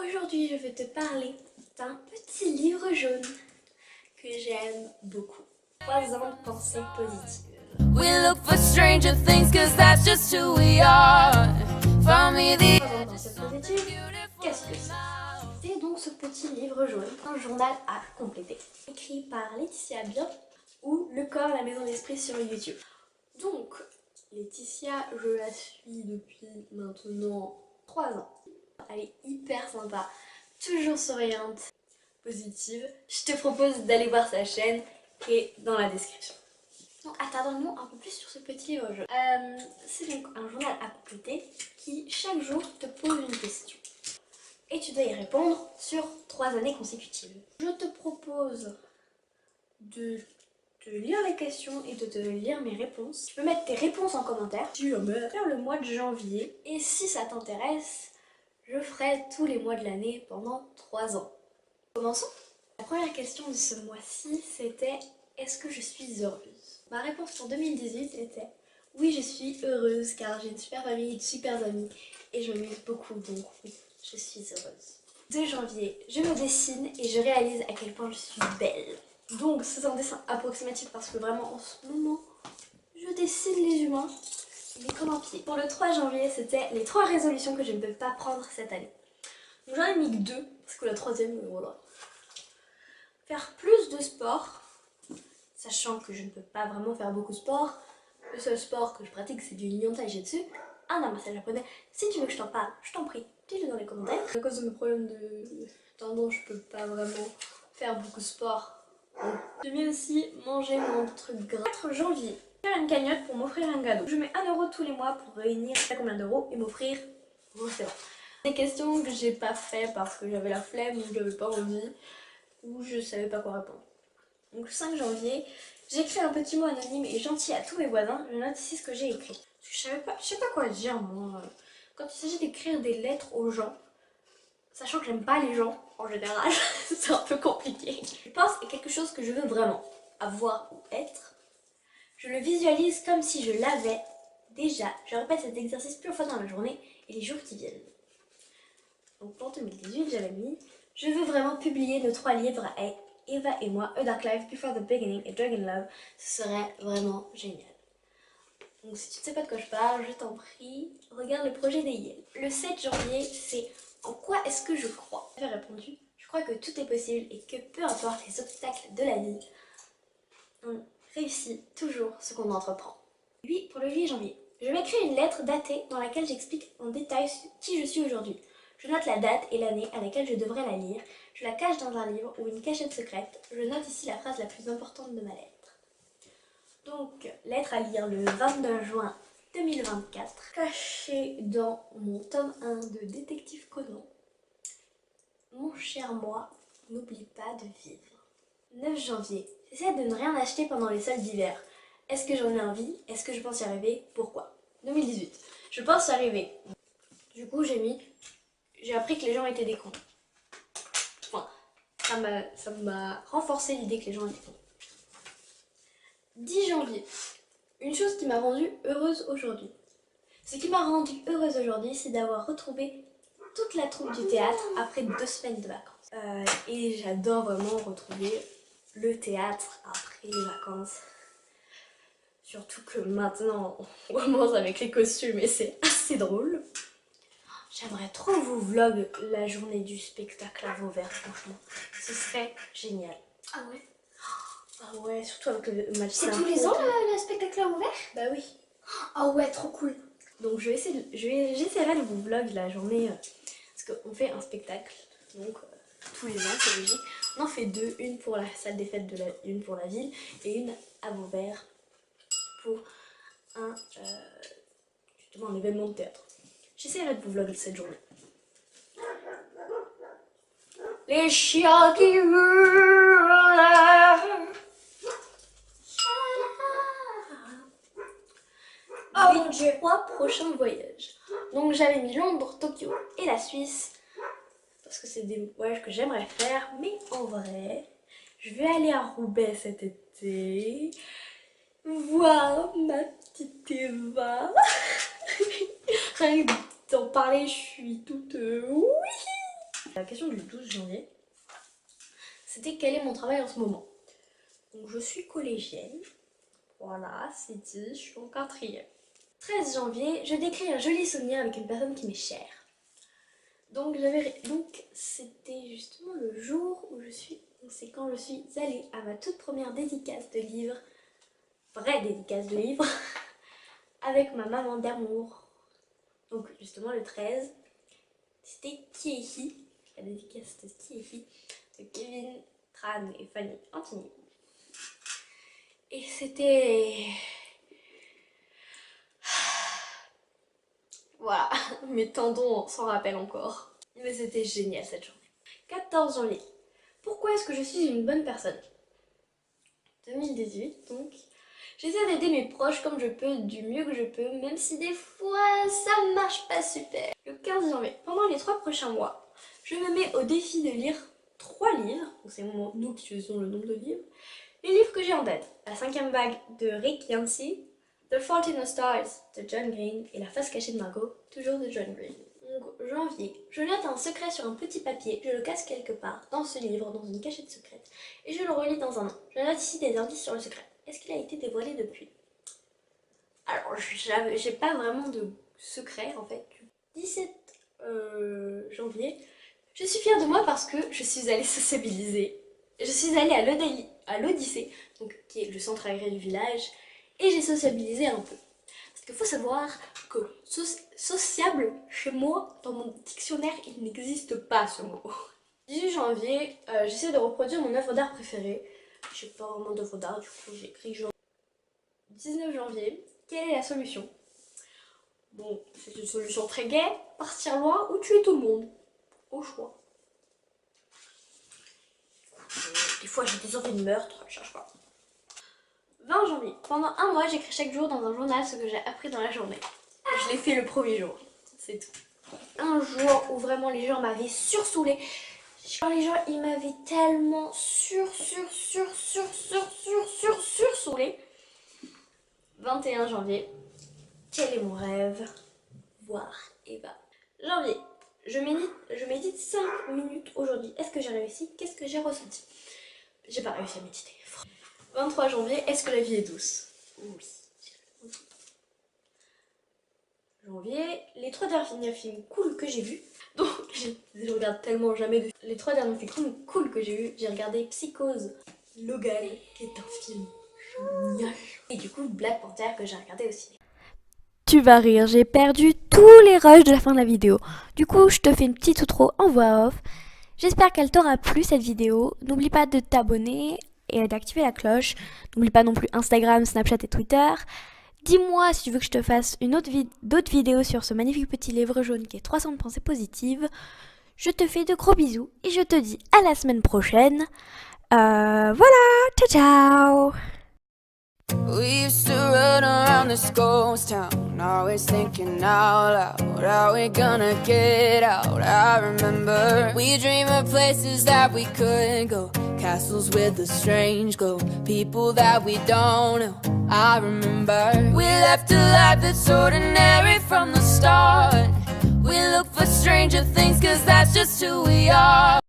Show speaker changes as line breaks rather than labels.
Aujourd'hui, je vais te parler d'un petit livre jaune que j'aime beaucoup. 3 ans de pensée positive. We look for stranger things cause that's just who we are. 3 ans de pensée positive, qu'est-ce que c'est? C'est donc ce petit livre jaune, un journal à compléter, écrit par Laetitia Bien ou Le Corps, la Maison d'Esprit sur YouTube. Donc, Laetitia, je la suis depuis maintenant 3 ans. Elle est hyper sympa, toujours souriante, positive. Je te propose d'aller voir sa chaîne qui est dans la description. Donc attardons-nous un peu plus sur ce petit livre jaune. C'est donc un journal à compléter qui chaque jour te pose une question. Et tu dois y répondre sur 3 années consécutives. Je te propose de te lire les questions et de te lire mes réponses. Tu peux mettre tes réponses en commentaire. Tu vas faire le mois de janvier. Et si ça t'intéresse, je ferai tous les mois de l'année pendant 3 ans. Commençons. La première question de ce mois-ci, c'était « Est-ce que je suis heureuse ?» Ma réponse pour 2018 était « Oui, je suis heureuse car j'ai une super famille, de super amis et je m'amuse beaucoup, donc oui, je suis heureuse. » 2 janvier, je me dessine et je réalise à quel point je suis belle. Donc c'est un dessin approximatif parce que vraiment en ce moment, je dessine les humains. Il est comme un pied. Pour le 3 janvier, c'était les 3 résolutions que je ne peux pas prendre cette année. Donc j'en ai mis que 2, parce que la troisième, voilà. Faire plus de sport, sachant que je ne peux pas vraiment faire beaucoup de sport. Le seul sport que je pratique, c'est du Nihontai Jetsu, un art martial japonais. Si tu veux que je t'en parle, je t'en prie, dis-le dans les commentaires. À cause de mes problèmes de tendons, je peux pas vraiment faire beaucoup de sport. Je vais aussi manger mon truc gras. 4 janvier, faire une cagnotte pour m'offrir un cadeau. Je mets 1 € tous les mois pour réunir combien d'euros et m'offrir, bon, c'est bon. Des questions que j'ai pas fait parce que j'avais la flemme ou j'avais pas envie ou je savais pas quoi répondre. Donc 5 janvier, j'écris un petit mot anonyme et gentil à tous mes voisins. Je note ici ce que j'ai écrit. Je sais pas quoi dire moi. Quand il s'agit d'écrire des lettres aux gens, sachant que j'aime pas les gens en général, c'est un peu compliqué. Je pense à quelque chose que je veux vraiment avoir ou être. Je le visualise comme si je l'avais déjà. Je répète cet exercice plusieurs fois dans la journée et les jours qui viennent. Donc pour 2018, j'avais mis « Je veux vraiment publier nos 3 livres à Eva et moi, A Dark Life, Before the Beginning et Dragon Love. Ce serait vraiment génial. » Donc si tu ne sais pas de quoi je parle, je t'en prie, regarde le projet des Yale. Le 7 janvier, c'est « En quoi est-ce que je crois ?» J'ai répondu « Je crois que tout est possible et que peu importe les obstacles de la vie, on réussit toujours ce qu'on entreprend. » Puis pour le 8 janvier, je vais écrire une lettre datée dans laquelle j'explique en détail qui je suis aujourd'hui. Je note la date et l'année à laquelle je devrais la lire. Je la cache dans un livre ou une cachette secrète. Je note ici la phrase la plus importante de ma lettre. Donc, lettre à lire le 22 juin 2024, cachée dans mon tome 1 de Détective Conan. Mon cher moi, n'oublie pas de vivre. 9 janvier, j'essaie de ne rien acheter pendant les soldes d'hiver. Est-ce que j'en ai envie? Est-ce que je pense y arriver? Pourquoi? 2018, je pense y arriver. Du coup, j'ai appris que les gens étaient des cons. Enfin, ça m'a renforcé l'idée que les gens étaient cons. 10 janvier. Une chose qui m'a rendue heureuse aujourd'hui. Ce qui m'a rendue heureuse aujourd'hui, c'est d'avoir retrouvé toute la troupe du théâtre après 2 semaines de vacances. Et j'adore vraiment retrouver le théâtre après les vacances. Surtout que maintenant, on commence avec les costumes et c'est assez drôle. J'aimerais trop vous vlog la journée du spectacle à Vauvert, franchement. Ce serait génial. Ah ouais? Ah ouais, surtout avec le match. C'est tous les ans le spectacle à Vauvert? Bah oui. Ah ouais, trop cool. Donc j'essaierai de vous vlog la journée, parce qu'on fait un spectacle, donc tous les ans, c'est logique. On en fait 2, une pour la salle des fêtes, une pour la ville, et une à Vauvert pour justement un événement de théâtre. J'essaierai de vous vlogger cette journée. Les chiens qui hurlent. Oh mon Dieu. 3 prochains voyages. Donc j'avais mis Londres, Tokyo et la Suisse. Parce que c'est des voyages que j'aimerais faire. Mais en vrai, je vais aller à Roubaix cet été. Voir ma petite Eva. Rien que d'en parler, je suis toute... oui. La question du 12 janvier, c'était quel est mon travail en ce moment. Donc je suis collégienne, voilà, c'est dit, je suis en 4e. 13 janvier, je décris un joli souvenir avec une personne qui m'est chère. Donc c'était justement le jour où c'est quand je suis allée à ma toute première dédicace de livre, vraie dédicace de livre, avec ma maman d'amour. Donc justement le 13, c'était Kiehi, la dédicace de Kiehi, de Kevin, Tran et Fanny Antini. Et c'était... Voilà, mes tendons s'en rappellent encore. Mais c'était génial cette journée. 14 janvier. Pourquoi est-ce que je suis une bonne personne? 2018, donc. J'essaie d'aider mes proches comme je peux, du mieux que je peux, même si des fois ça marche pas super. Le 15 janvier. Pendant les 3 prochains mois, je me mets au défi de lire 3 livres. Donc c'est nous qui choisissons le nombre de livres. Les livres que j'ai en tête. La 5e vague de Rick Yancey, The Fault in the Stars de John Green et La face cachée de Margot, toujours de John Green. Donc, janvier, je note un secret sur un petit papier, je le casse quelque part dans ce livre, dans une cachette secrète, et je le relis dans un an. Je note ici des indices sur le secret. Est-ce qu'il a été dévoilé depuis? Alors, j'ai pas vraiment de secret en fait. 17 janvier, je suis fière de moi parce que je suis allée sociabiliser. Je suis allée à l'Odyssée, donc qui est le centre agréé du village, et j'ai sociabilisé un peu. Parce qu'il faut savoir que sociable, chez moi, dans mon dictionnaire, il n'existe pas ce mot. 18 janvier, j'essaie de reproduire mon œuvre d'art préférée. J'ai pas vraiment d'œuvre d'art, du coup j'ai écrit janvier. 19 janvier, quelle est la solution? Bon, c'est une solution très gaie, partir loin ou tuer tout le monde. Au choix. Des fois j'ai des envies de meurtre, je cherche pas. 20 janvier. Pendant un mois, j'écris chaque jour dans un journal ce que j'ai appris dans la journée. Je l'ai fait le premier jour, c'est tout. Un jour où vraiment les gens m'avaient sursoulé. Les gens, ils m'avaient tellement sursoulé. 21 janvier. Quel est mon rêve? Voir Eva. Janvier. Je médite 5 minutes aujourd'hui. Est-ce que j'ai réussi? Qu'est-ce que j'ai ressenti? J'ai pas réussi à méditer. 23 janvier, est-ce que la vie est douce? Oui. Janvier, les 3 derniers films cool que j'ai vus. Donc, je regarde tellement jamais de films. Les 3 derniers films cool que j'ai vus, j'ai regardé Psychose, Logan, qui est un film génial. Et du coup, Black Panther que j'ai regardé aussi.
Tu vas rire, j'ai perdu tous les rushs de la fin de la vidéo. Du coup, je te fais une petite outro en voix off. J'espère qu'elle t'aura plu cette vidéo. N'oublie pas de t'abonner et d'activer la cloche. N'oublie pas non plus Instagram, Snapchat et Twitter. Dis-moi si tu veux que je te fasse d'autres vidéos sur ce magnifique petit livre jaune qui est 300 pensées positives. Je te fais de gros bisous et je te dis à la semaine prochaine. Voilà, ciao ciao.
We used to run around this ghost town, always thinking out loud, how we gonna get out? I remember we dream of places that we could go, castles with a strange glow, people that we don't know. I remember we left a life that's ordinary from the start. We look for stranger things 'cause that's just who we are.